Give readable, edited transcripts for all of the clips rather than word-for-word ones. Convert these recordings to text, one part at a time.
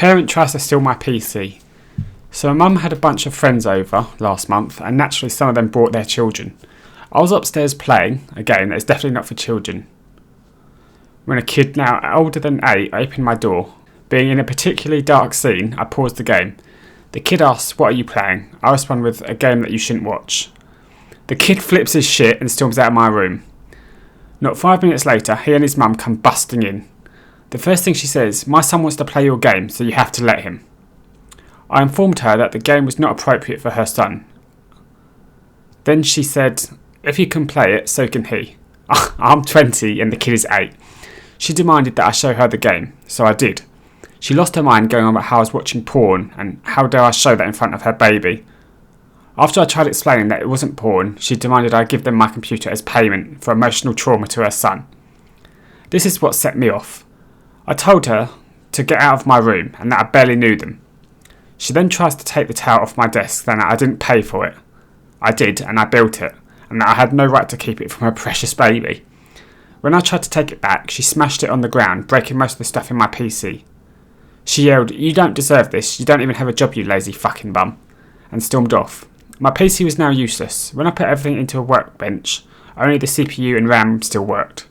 parent tries to steal my PC. So my mum had a bunch of friends over last month, and naturally some of them brought their children. I was upstairs playing a game that is definitely not for children, when a kid now older than 8 opened my door. Being in a particularly dark scene, I paused the game. The kid asks, "What are you playing?" I respond with, "A game that you shouldn't watch." The kid flips his shit and storms out of my room. Not 5 minutes later, he and his mum come busting in. The first thing she says, "My son wants to play your game, so you have to let him." I informed her that the game was not appropriate for her son. Then she said, "If you can play it, so can he." I'm 20 and the kid is 8. She demanded that I show her the game, so I did. She lost her mind going on about how I was watching porn and how dare I show that in front of her baby. After I tried explaining that it wasn't porn, she demanded I give them my computer as payment for emotional trauma to her son. This is what set me off. I told her to get out of my room and that I barely knew them. She then tries to take the towel off my desk, saying that I didn't pay for it. I did, and I built it, and that I had no right to keep it from her precious baby. When I tried to take it back, she smashed it on the ground, breaking most of the stuff in my PC. She yelled, "You don't deserve this, you don't even have a job, you lazy fucking bum," and stormed off. My PC was now useless. When I put everything into a workbench, only the CPU and RAM still worked.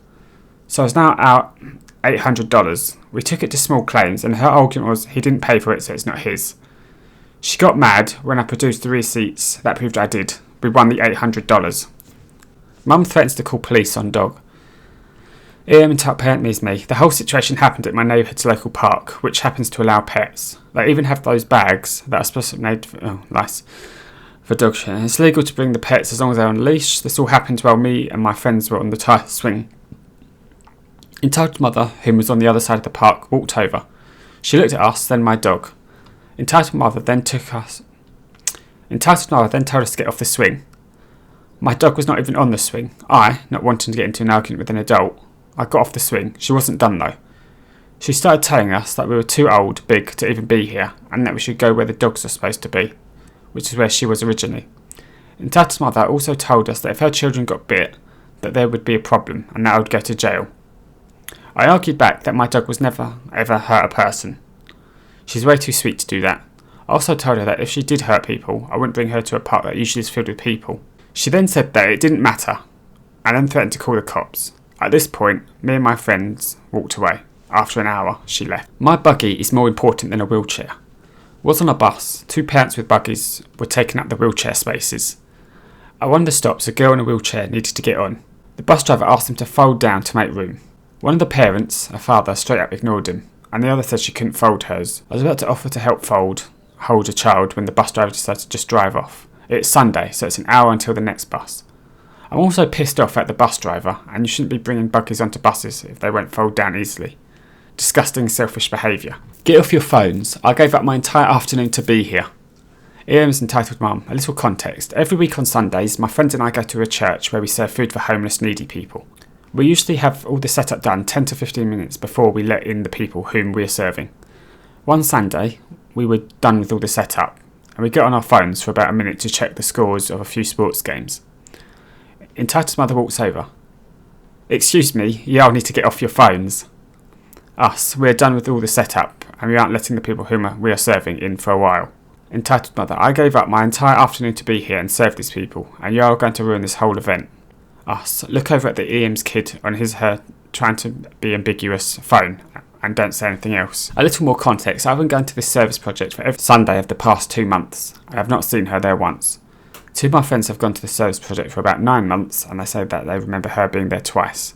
So I was now out $800. We took it to small claims, and her argument was he didn't pay for it, so it's not his. She got mad when I produced the receipts that proved I did. We won the $800. Mum threatens to call police on dog. Entitleparent means me. The whole situation happened at my neighbourhood's local park, which happens to allow pets. They even have those bags that are specifically made for dog shit. It's legal to bring the pets as long as they're on a leash. This all happened while me and my friends were on the tire swing. Entitled mother, whom was on the other side of the park, walked over. She looked at us, then my dog. Entitled mother then told us to get off the swing. My dog was not even on the swing. I, not wanting to get into an argument with an adult, I got off the swing. She wasn't done though. She started telling us that we were too big to even be here, and that we should go where the dogs are supposed to be, which is where she was originally. Entitled mother also told us that if her children got bit, that there would be a problem, and that I would go to jail. I argued back that my dog was never ever hurt a person. She's way too sweet to do that. I also told her that if she did hurt people, I wouldn't bring her to a park that usually is filled with people. She then said that it didn't matter, and then threatened to call the cops. At this point, me and my friends walked away. After an hour, she left. My buggy is more important than a wheelchair. Was on a bus. 2 parents with buggies were taking up the wheelchair spaces. At one of the stops, a girl in a wheelchair needed to get on. The bus driver asked them to fold down to make room. One of the parents, a father, straight up ignored him, and the other said she couldn't fold hers. I was about to offer to help hold a child when the bus driver decided to just drive off. It's Sunday, so it's an hour until the next bus. I'm also pissed off at the bus driver, and you shouldn't be bringing buggies onto buses if they won't fold down easily. Disgusting, selfish behaviour. Get off your phones. I gave up my entire afternoon to be here. Ian's entitled mum. A little context. Every week on Sundays, my friends and I go to a church where we serve food for homeless, needy people. We usually have all the setup done 10 to 15 minutes before we let in the people whom we are serving. One Sunday, we were done with all the setup, and we got on our phones for about a minute to check the scores of a few sports games. Entitled mother walks over. "Excuse me, you all need to get off your phones." Us, we are done with all the setup, and we aren't letting the people whom we are serving in for a while. Entitled mother, I gave up my entire afternoon to be here and serve these people, and you are going to ruin this whole event. Us, look over at the EM's kid on her trying to be ambiguous phone, and don't say anything else. A little more context. I've been going to this service project for every Sunday of the past 2 months. I have not seen her there once. 2 of my friends have gone to the service project for about 9 months, and they say that they remember her being there twice.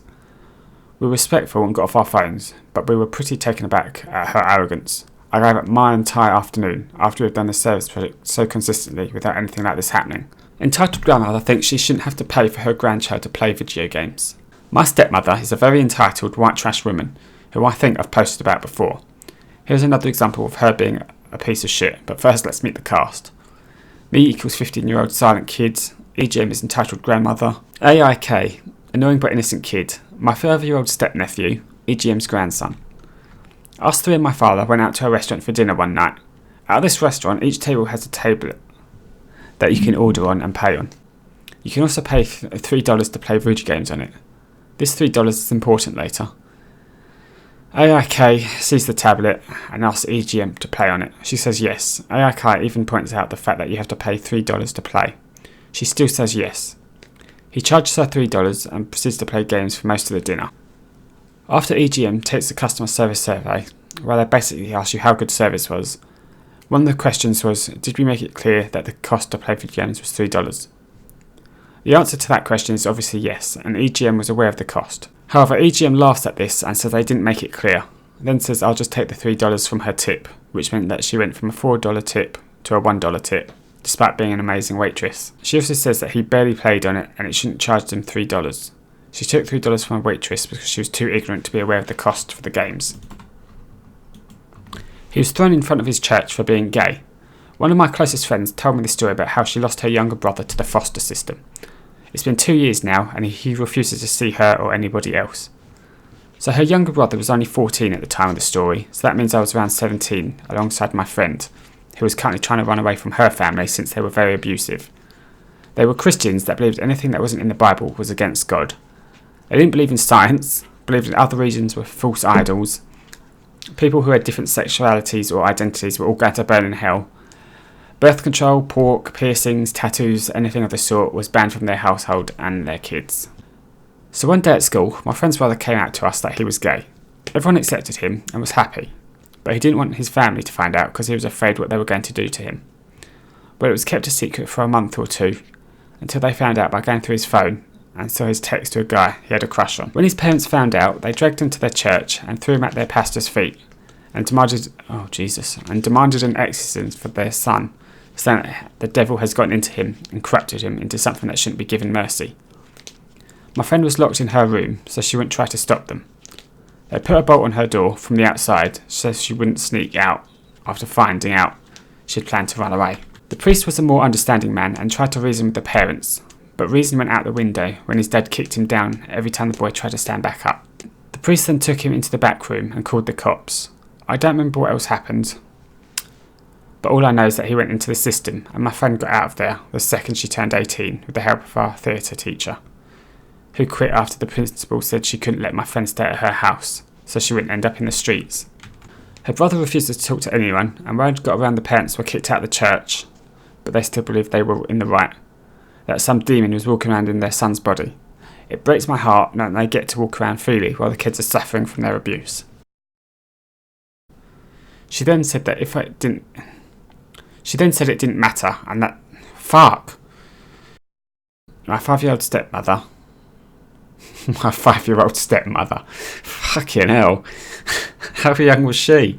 We were respectful and got off our phones, but we were pretty taken aback at her arrogance. I gave up my entire afternoon after we've done the service project so consistently without anything like this happening. Entitled grandmother thinks she shouldn't have to pay for her grandchild to play video games. My stepmother is a very entitled white trash woman who I think I've posted about before. Here's another example of her being a piece of shit, but first let's meet the cast. Me equals 15-year-old silent kid. EGM is entitled grandmother. AIK, annoying but innocent kid. My 5-year-old step-nephew, EGM's grandson. Us 3 and my father went out to a restaurant for dinner one night. At this restaurant, each table has a tablet that you can order on and pay on. You can also pay $3 to play video games on it. This $3 is important later. AIK sees the tablet and asks EGM to play on it. She says yes. AIK even points out the fact that you have to pay $3 to play. She still says yes. He charges her $3 and proceeds to play games for most of the dinner. After EGM takes the customer service survey, where they basically ask you how good service was, one of the questions was, did we make it clear that the cost to play video games was $3? The answer to that question is obviously yes, and EGM was aware of the cost. However, EGM laughs at this and says they didn't make it clear, then says I'll just take the $3 from her tip, which meant that she went from a $4 tip to a $1 tip, despite being an amazing waitress. She also says that he barely played on it and it shouldn't charge him $3. She took $3 from a waitress because she was too ignorant to be aware of the cost for the games. He was thrown in front of his church for being gay. One of my closest friends told me the story about how she lost her younger brother to the foster system. It's been 2 years now and he refuses to see her or anybody else. So her younger brother was only 14 at the time of the story, so that means I was around 17 alongside my friend, who was currently trying to run away from her family since they were very abusive. They were Christians that believed anything that wasn't in the Bible was against God. They didn't believe in science, believed in other religions were false idols. People who had different sexualities or identities were all going to burn in hell. Birth control, pork, piercings, tattoos, anything of the sort was banned from their household and their kids. So one day at school, my friend's brother came out to us that he was gay. Everyone accepted him and was happy, but he didn't want his family to find out because he was afraid what they were going to do to him. But it was kept a secret for a month or two, until they found out by going through his phone and saw his text to a guy he had a crush on. When his parents found out, they dragged him to their church and threw him at their pastor's feet and demanded an exorcism for their son, saying that the devil has gotten into him and corrupted him into something that shouldn't be given mercy. My friend was locked in her room, so she wouldn't try to stop them. They put a bolt on her door from the outside so she wouldn't sneak out after finding out she'd planned to run away. The priest was a more understanding man and tried to reason with the parents, but reason went out the window when his dad kicked him down every time the boy tried to stand back up. The priest then took him into the back room and called the cops. I don't remember what else happened, but all I know is that he went into the system and my friend got out of there the second she turned 18 with the help of our theatre teacher, who quit after the principal said she couldn't let my friend stay at her house, so she wouldn't end up in the streets. Her brother refused to talk to anyone, and word got around the parents were kicked out of the church, but they still believed they were in the right, that some demon was walking around in their son's body. It breaks my heart knowing they get to walk around freely while the kids are suffering from their abuse. She then said it didn't matter, and that... Fuck! My 5-year-old stepmother... Fucking hell. How young was she?